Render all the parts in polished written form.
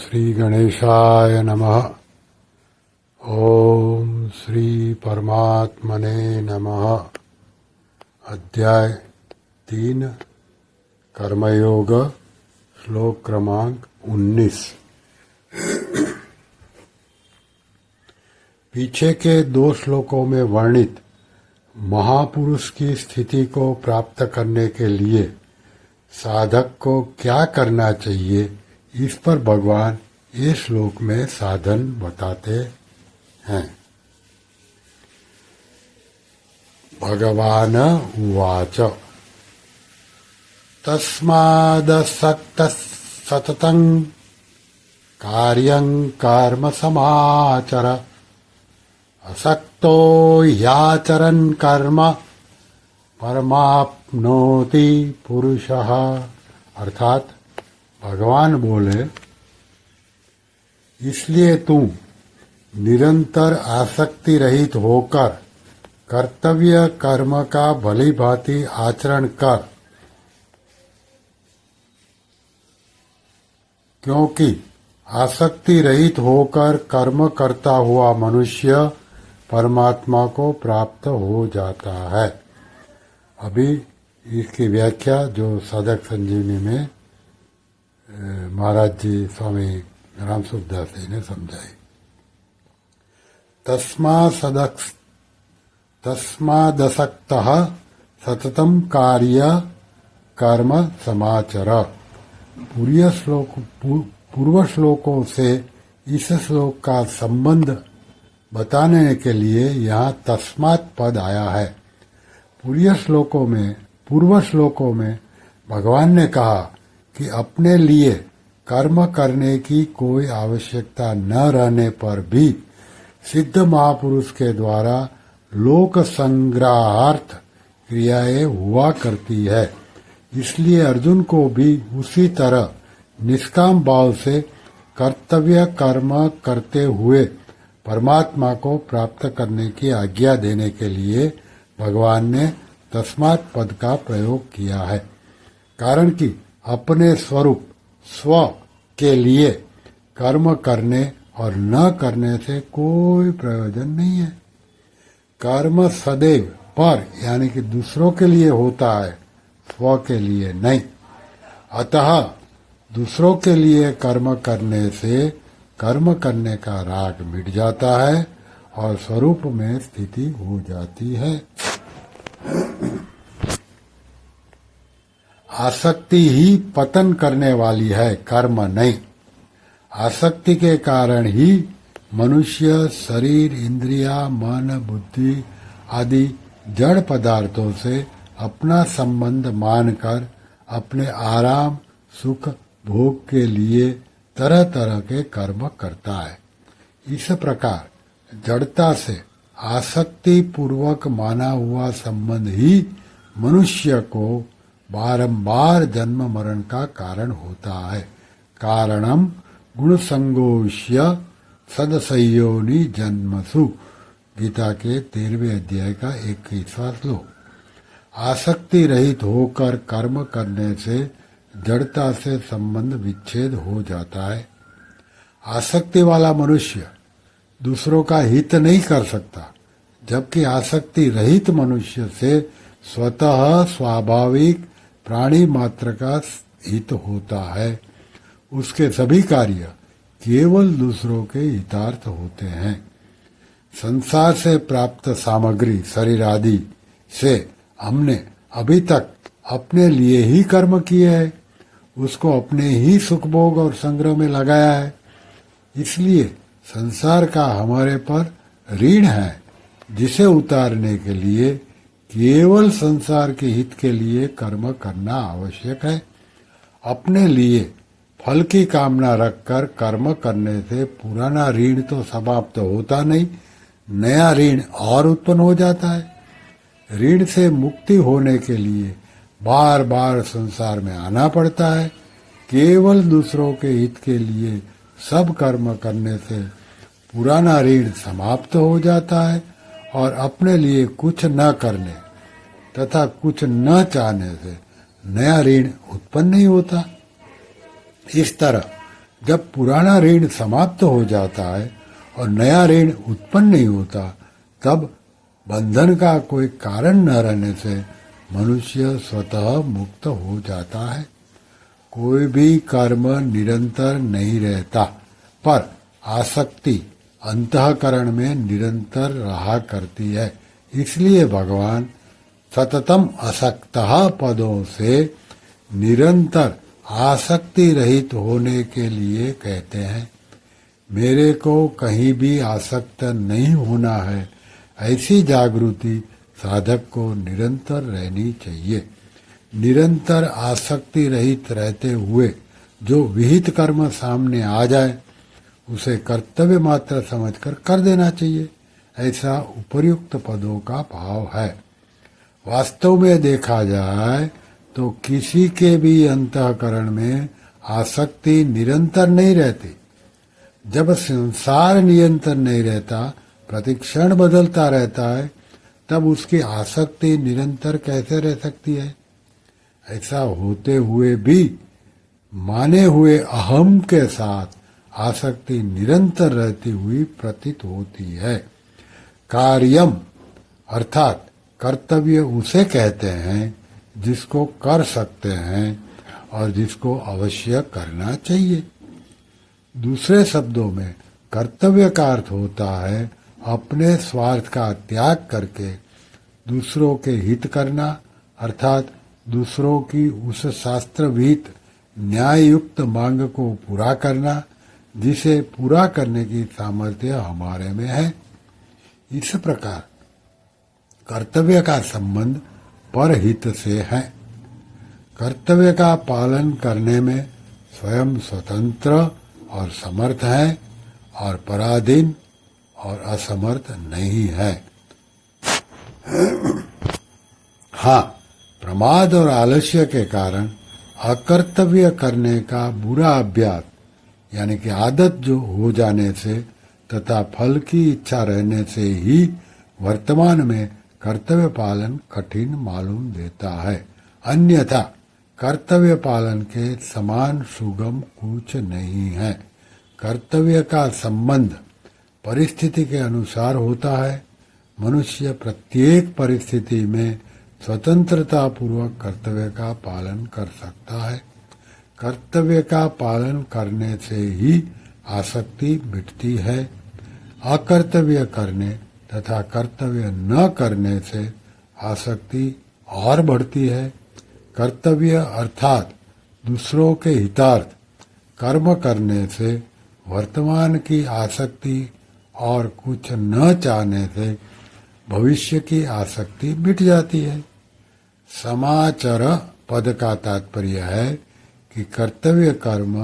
श्री गणेशाय नमः। ओम श्री परमात्मने नमः। अध्याय 3 कर्मयोग श्लोक क्रमांक 19। पीछे के 2 श्लोकों में वर्णित महापुरुष की स्थिति को प्राप्त करने के लिए साधक को क्या करना चाहिए, इस पर भगवान इस श्लोक में साधन बताते हैं। भगवान उवाच तस्मादसक्तः सततं कार्यं कर्म समाचर असक्तो ह्याचरन् कर्म परमाप्नोति पुरुषः। अर्थात भगवान बोले, इसलिए तू निरंतर आसक्ति रहित होकर कर्तव्य कर्म का भली भांति आचरण कर, क्योंकि आसक्ति रहित होकर कर्म करता हुआ मनुष्य परमात्मा को प्राप्त हो जाता है। अभी इसकी व्याख्या जो साधक संजीवनी में महाराज जी स्वामी राम सुखदास जी ने समझाई। तस्मादसक्तः सततं कार्य कर्म समाचर। पूर्व श्लोकों से इस श्लोक का संबंध बताने के लिए यहाँ तस्मात् पद आया है। पूर्व श्लोकों में भगवान ने कहा कि अपने लिए कर्म करने की कोई आवश्यकता न रहने पर भी सिद्ध महापुरुष के द्वारा लोक संग्रहार्थ क्रियाएं हुआ करती है। इसलिए अर्जुन को भी उसी तरह निष्काम भाव से कर्तव्य कर्म करते हुए परमात्मा को प्राप्त करने की आज्ञा देने के लिए भगवान ने तस्मात् पद का प्रयोग किया है। कारण कि अपने स्वरूप स्व के लिए कर्म करने और न करने से कोई प्रयोजन नहीं है। कर्म सदैव पर यानी कि दूसरों के लिए होता है, स्व के लिए नहीं। अतः दूसरों के लिए कर्म करने से कर्म करने का राग मिट जाता है और स्वरूप में स्थिति हो जाती है। आसक्ति ही पतन करने वाली है, कर्म नहीं। आसक्ति के कारण ही मनुष्य शरीर, इंद्रिया, मन, बुद्धि आदि जड़ पदार्थों से अपना संबंध मानकर अपने आराम, सुख, भोग के लिए तरह तरह के कर्म करता है। इस प्रकार जड़ता से आसक्ति पूर्वक माना हुआ संबंध ही मनुष्य को बारंबार जन्म मरण का कारण होता है। कारणम गुण संगोष्य सदसयोनि जन्मसु। गीता के 13वें अध्याय का 21वां श्लोक। आसक्ति रहित होकर कर्म करने से जड़ता से संबंध विच्छेद हो जाता है। आसक्ति वाला मनुष्य दूसरों का हित नहीं कर सकता, जबकि आसक्ति रहित मनुष्य से स्वतः स्वाभाविक प्राणी मात्र का हित होता है। उसके सभी कार्य केवल दूसरों के हितार्थ होते हैं। संसार से प्राप्त सामग्री शरीर आदि से हमने अभी तक अपने लिए ही कर्म किए हैं, उसको अपने ही सुख भोग और संग्रह में लगाया है। इसलिए संसार का हमारे पर ऋण है, जिसे उतारने के लिए केवल संसार के हित के लिए कर्म करना आवश्यक है। अपने लिए फल की कामना रखकर कर्म करने से पुराना ऋण तो समाप्त होता नहीं, नया ऋण और उत्पन्न हो जाता है। ऋण से मुक्ति होने के लिए बार बार संसार में आना पड़ता है। केवल दूसरों के हित के लिए सब कर्म करने से पुराना ऋण समाप्त हो जाता है और अपने लिए कुछ न करने तथा कुछ न चाहने से नया ऋण उत्पन्न नहीं होता। इस तरह जब पुराना ऋण समाप्त हो जाता है और नया ऋण उत्पन्न नहीं होता, तब बंधन का कोई कारण न रहने से मनुष्य स्वतः मुक्त हो जाता है। कोई भी कर्म निरंतर नहीं रहता, पर आसक्ति अंतःकरण में निरंतर रहा करती है। इसलिए भगवान सततम असक्तः पदों से निरंतर आसक्ति रहित होने के लिए कहते हैं। मेरे को कहीं भी आसक्त नहीं होना है, ऐसी जागृति साधक को निरंतर रहनी चाहिए। निरंतर आसक्ति रहित रहते हुए जो विहित कर्म सामने आ जाए उसे कर्तव्य मात्र समझकर कर देना चाहिए, ऐसा उपर्युक्त पदों का भाव है। वास्तव में देखा जाए तो किसी के भी अंतःकरण में आसक्ति निरंतर नहीं रहती। जब संसार निरंतर नहीं रहता, प्रतिक्षण बदलता रहता है, तब उसकी आसक्ति निरंतर कैसे रह सकती है? ऐसा होते हुए भी माने हुए अहम के साथ आसक्ति निरंतर रहती हुई प्रतीत होती है। कार्यम अर्थात कर्तव्य उसे कहते हैं जिसको कर सकते हैं और जिसको अवश्य करना चाहिए। दूसरे शब्दों में कर्तव्य का अर्थ होता है अपने स्वार्थ का त्याग करके दूसरों के हित करना, अर्थात दूसरों की उस शास्त्र विहित न्याय युक्त मांग को पूरा करना जिसे पूरा करने की सामर्थ्य हमारे में है। इस प्रकार कर्तव्य का संबंध परहित से है। कर्तव्य का पालन करने में स्वयं स्वतंत्र और समर्थ है और पराधीन और असमर्थ नहीं है। हाँ, प्रमाद और आलस्य के कारण अकर्तव्य करने का बुरा अभ्यास यानी कि आदत जो हो जाने से तथा फल की इच्छा रहने से ही वर्तमान में कर्तव्य पालन कठिन मालूम देता है। अन्यथा कर्तव्य पालन के समान सुगम कुछ नहीं है। कर्तव्य का संबंध परिस्थिति के अनुसार होता है। मनुष्य प्रत्येक परिस्थिति में स्वतंत्रता पूर्वक कर्तव्य का पालन कर सकता है। कर्तव्य का पालन करने से ही आसक्ति मिटती है। अकर्तव्य करने तथा कर्तव्य न करने से आसक्ति और बढ़ती है। कर्तव्य अर्थात दूसरों के हितार्थ कर्म करने से वर्तमान की आसक्ति और कुछ न चाहने से भविष्य की आसक्ति मिट जाती है। समाचर पद का तात्पर्य है कि कर्तव्य कर्म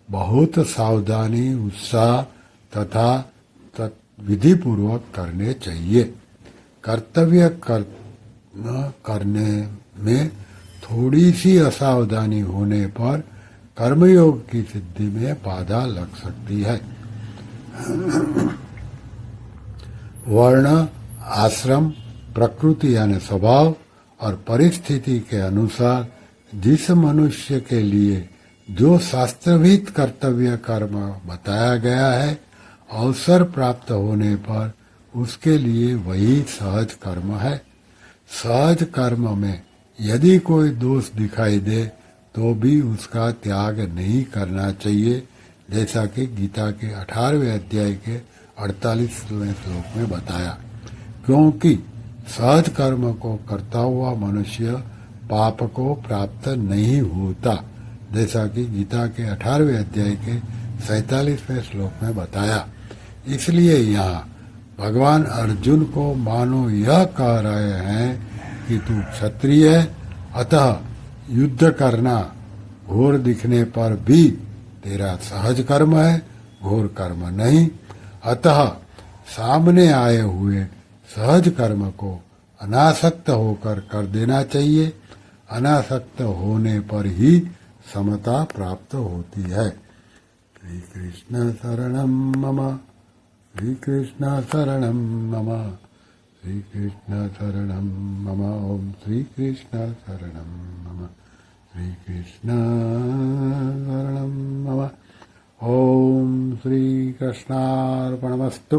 बहुत सावधानी, उत्साह तथा विधि पूर्वक करने चाहिए। कर्तव्य करने में थोड़ी सी असावधानी होने पर कर्मयोग की सिद्धि में बाधा लग सकती है। वर्ण, आश्रम, प्रकृति यानी स्वभाव और परिस्थिति के अनुसार जिस मनुष्य के लिए जो शास्त्रविहित कर्तव्य कर्म बताया गया है, अवसर प्राप्त होने पर उसके लिए वही सहज कर्म है। सहज कर्म में यदि कोई दोष दिखाई दे तो भी उसका त्याग नहीं करना चाहिए, जैसा कि गीता के 18वें अध्याय के 48वें श्लोक में बताया। क्योंकि सहज कर्म को करता हुआ मनुष्य पाप को प्राप्त नहीं होता, जैसा कि गीता के 18वें अध्याय के 47वें श्लोक में बताया। इसलिए यहाँ भगवान अर्जुन को मानो यह कह रहे हैं कि तू क्षत्रिय है, अतः युद्ध करना घोर दिखने पर भी तेरा सहज कर्म है, घोर कर्म नहीं। अतः सामने आए हुए सहज कर्म को अनासक्त होकर कर देना चाहिए। अनासक्त होने पर ही समता प्राप्त होती है। श्री कृष्ण शरणम मम, श्री कृष्ण शरणम मम, श्री कृष्ण शरणम मम। ओम श्री कृष्ण शरणम मम, श्री कृष्ण शरणम मम। श्रीकृष्णार्पणमस्तु।